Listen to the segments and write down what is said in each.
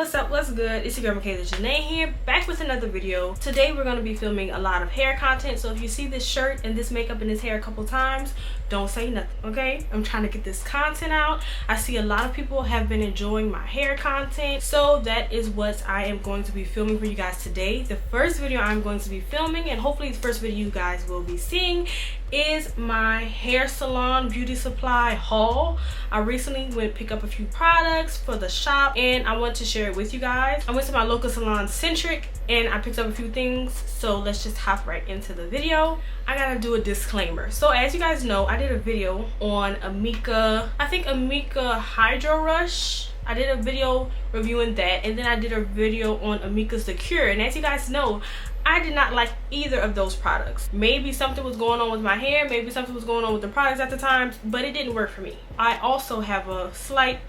what's up, what's good? It's your girl Michaela Janae here, back with another video. Today we're going to be filming a lot of hair content, so if you see this shirt and this makeup and this hair a couple times, don't say nothing, okay? I'm trying to get this content out. I see a lot of people have been enjoying my hair content, so that is what I am going to be filming for you guys today. The first video I'm going to be filming, and hopefully the first video you guys will be seeing, is my hair salon beauty supply haul. I recently went pick up a few products for the shop and I want to share it with you guys. I went to my local salon Centric and I picked up a few things, so let's just hop right into the video. I gotta do a disclaimer. So as you guys know, I did a video on Amika, I think Amika Hydro Rush. I did a video reviewing that, and then I did a video on Amika's The Cure, and as you guys know, I did not like either of those products. Maybe something was going on with my hair, maybe something was going on with the products at the time, but it didn't work for me. I also have a slight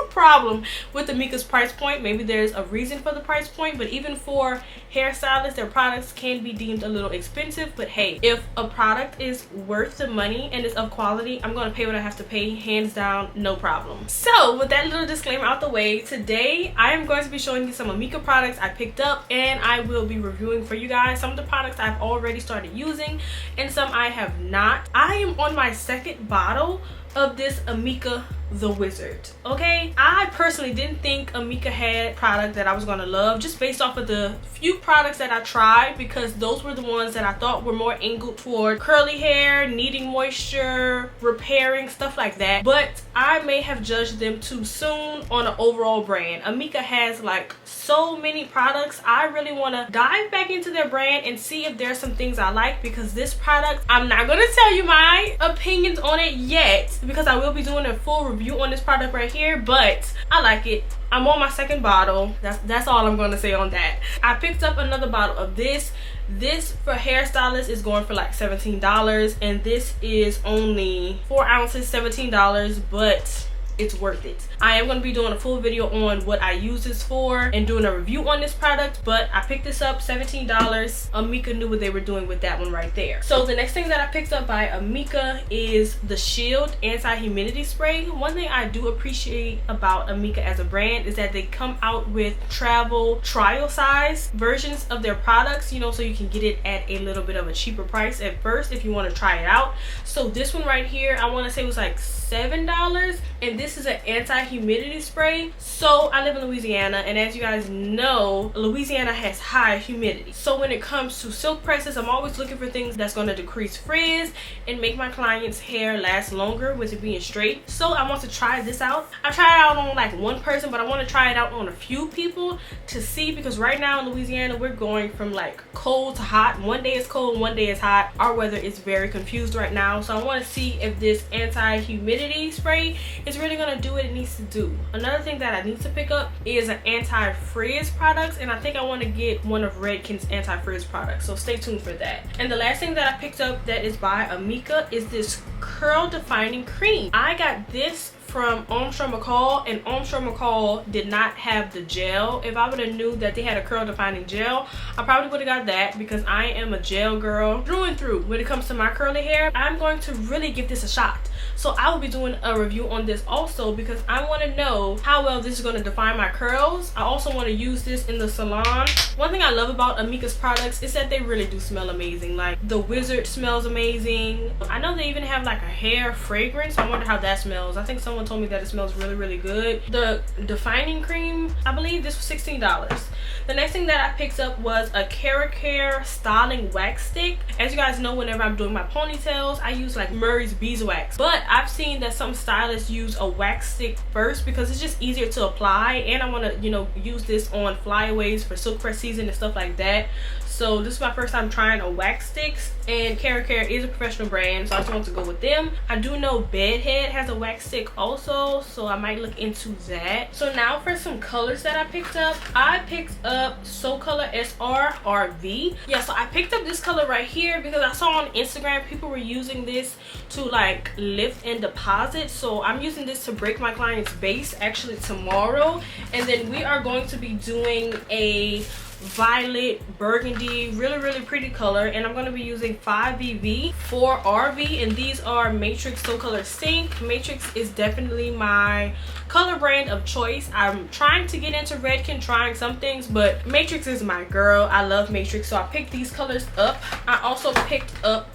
problem with Amika's price point. Maybe there's a reason for the price point, but even for hairstylists, their products can be deemed a little expensive. But hey, if a product is worth the money and is of quality, I'm gonna pay what I have to pay, hands down, no problem. So with that little disclaimer out the way, today I am going to be showing you some Amika products I picked up, and I will be reviewing for you guys some of the products I've already started using and some I have not. I am on my second bottle of this Amika the Wizard. Okay, I personally didn't think Amika had product that I was gonna love, just based off of the few products that I tried, because those were the ones that I thought were more angled toward curly hair, needing moisture, repairing, stuff like that. But I may have judged them too soon on an overall brand. Amika has like so many products. I really want to dive back into their brand and see if there's some things I like, because this product, I'm not gonna tell you my opinions on it yet, because I will be doing a full review on this product right here, but I like it. I'm on my second bottle. That's all I'm gonna say on that. I picked up another bottle of this. This for hairstylists is going for like $17, and this is only 4 ounces, $17, but it's worth it. I am going to be doing a full video on what I use this for and doing a review on this product, but I picked this up, $17. Amika knew what they were doing with that one right there. So the next thing that I picked up by Amika is the Shield anti-humidity spray. One thing I do appreciate about Amika as a brand is that they come out with travel trial size versions of their products, you know, so you can get it at a little bit of a cheaper price at first if you want to try it out. So this one right here, I want to say was like $7, and this is an anti-humidity spray. So I live in Louisiana, and as you guys know, Louisiana has high humidity. So when it comes to silk presses, I'm always looking for things that's going to decrease frizz and make my clients' hair last longer with it being straight. So I want to try this out. I tried it out on like one person, but I want to try it out on a few people to see, because right now in Louisiana, we're going from like cold to hot. One day it's cold, one day it's hot. Our weather is very confused right now, so I want to see if this anti-humidity spray is really gonna do what it needs to do. Another thing that I need to pick up is an anti-frizz product, and I think I want to get one of Redken's anti-frizz products, so stay tuned for that. And the last thing that I picked up that is by Amika is this curl defining cream. I got this from Armstrong McCall, and Armstrong McCall did not have the gel. If I would have knew that they had a curl defining gel, I probably would have got that, because I am a gel girl through and through when it comes to my curly hair. I'm going to really give this a shot, so I will be doing a review on this also, because I want to know how well this is going to define my curls. I also want to use this in the salon. One thing I love about Amika's products is that they really do smell amazing. Like the Wizard smells amazing. I know they even have like a hair fragrance. I wonder how that smells. I think someone told me that it smells really good. The defining cream, I believe this was $16. The next thing that I picked up was a Care styling wax stick. As you guys know, whenever I'm doing my ponytails, I use like Murray's beeswax, but I've seen that some stylists use a wax stick first because it's just easier to apply, and I want to, you know, use this on flyaways for silk press season and stuff like that. So this is my first time trying a wax sticks, and Care is a professional brand, so I just want to go with them. I do know Bedhead has a wax stick also, so I might look into that. So now for some colors that I picked up. I picked up So Color SR RV. Yeah, so I picked up this color right here because I saw on Instagram people were using this to like lift and deposit. So I'm using this to break my client's base actually tomorrow, and then we are going to be doing a violet burgundy, really pretty color, and I'm going to be using 5BV for RV, and these are Matrix So Color Sync. Matrix is definitely my color brand of choice. I'm trying to get into Redken, trying some things, but Matrix is my girl. I love Matrix, so I picked these colors up. I also picked up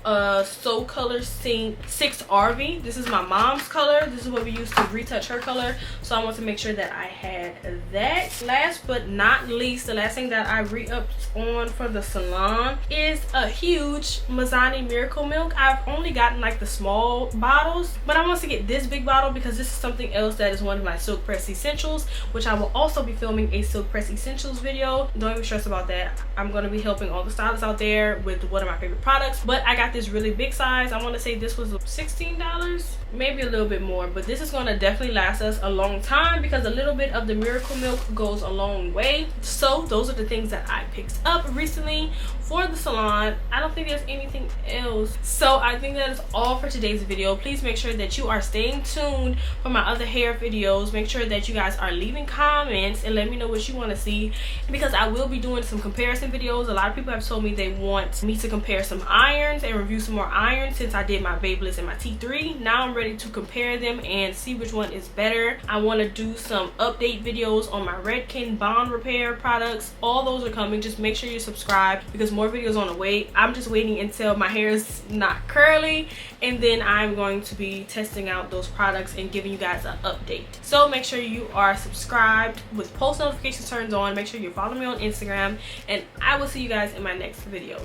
So Color Sync 6 RV. This is my mom's color. This is what we used to retouch her color, so I want to make sure that I had that. Last but not least, the last thing that I re-upped on for the salon is a huge Mazzani Miracle Milk. I've only gotten like the small bottles, but I want to get this big bottle because this is something else that is one of my Silk Press Essentials, which I will also be filming a Silk Press Essentials video. Don't even stress about that. I'm going to be helping all the stylists out there with one of my favorite products, but I got this really big size. I want to say this was $16, maybe a little bit more, but this is going to definitely last us a long time because a little bit of the Miracle Milk goes a long way. So those are the things that I picked up recently for the salon. I don't think there's anything else, so I think that is all for today's video. Please make sure that you are staying tuned for my other hair videos. Make sure that you guys are leaving comments and let me know what you want to see, because I will be doing some comparison videos. A lot of people have told me they want me to compare some irons and review some more irons since I did my Babyliss and my T3. Now I'm ready to compare them and see which one is better. I want to do some update videos on my Redken bond repair products. All those are coming. Just make sure you subscribe because more videos on the way. I'm just waiting until my hair is not curly, and then I'm going to be testing out those products and giving you guys an update. So make sure you are subscribed with post notifications turned on. Make sure you follow me on Instagram, and I will see you guys in my next video.